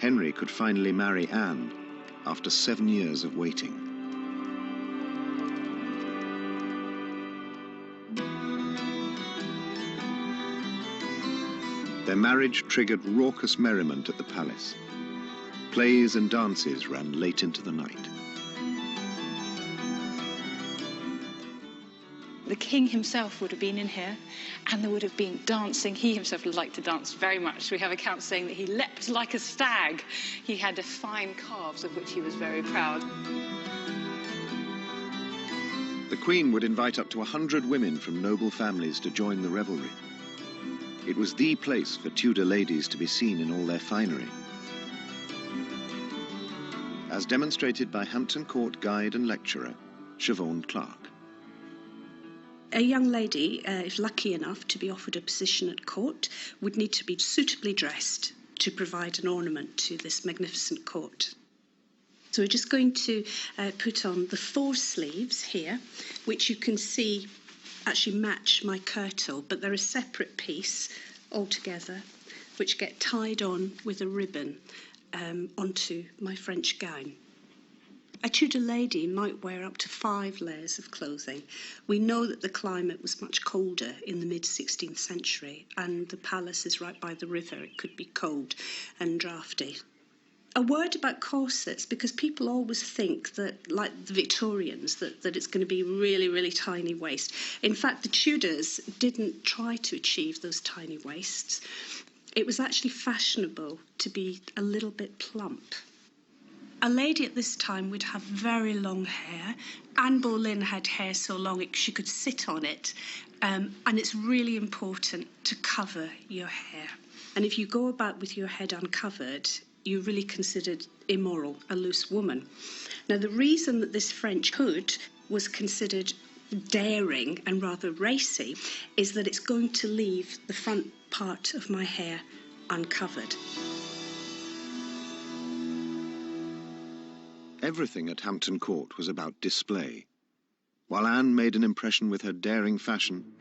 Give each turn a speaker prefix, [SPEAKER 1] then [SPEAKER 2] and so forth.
[SPEAKER 1] Henry could finally marry Anne after 7 years of waiting. Their marriage triggered raucous merriment at the palace. Plays and dances ran late into the night.
[SPEAKER 2] The king himself would have been in here, and there would have been dancing. He himself liked to dance very much. We have accounts saying that he leapt like a stag. He had fine calves of which he was very proud.
[SPEAKER 1] The Queen would invite up to 100 women from noble families to join the revelry. It was the place for Tudor ladies to be seen in all their finery. As demonstrated by Hampton Court guide and lecturer, Siobhan Clark.
[SPEAKER 3] A young lady, if lucky enough to be offered a position at court, would need to be suitably dressed to provide an ornament to this magnificent court. So we're just going to put on the 4 sleeves here, which you can see actually match my kirtle, but they're a separate piece altogether, which get tied on with a ribbon onto my French gown. A Tudor lady might wear up to 5 layers of clothing. We know that the climate was much colder in the mid-16th century, and the palace is right by the river. It could be cold and draughty. A word about corsets, because people always think that, like the Victorians, that it's going to be really, really tiny waist. In fact, the Tudors didn't try to achieve those tiny waists. It was actually fashionable to be a little bit plump. A lady at this time would have very long hair. Anne Boleyn had hair so long she could sit on it, and it's really important to cover your hair. And if you go about with your head uncovered, you're really considered immoral, a loose woman. Now, the reason that this French hood was considered daring and rather racy is that it's going to leave the front part of my hair uncovered.
[SPEAKER 1] Everything at Hampton Court was about display. While Anne made an impression with her daring fashion,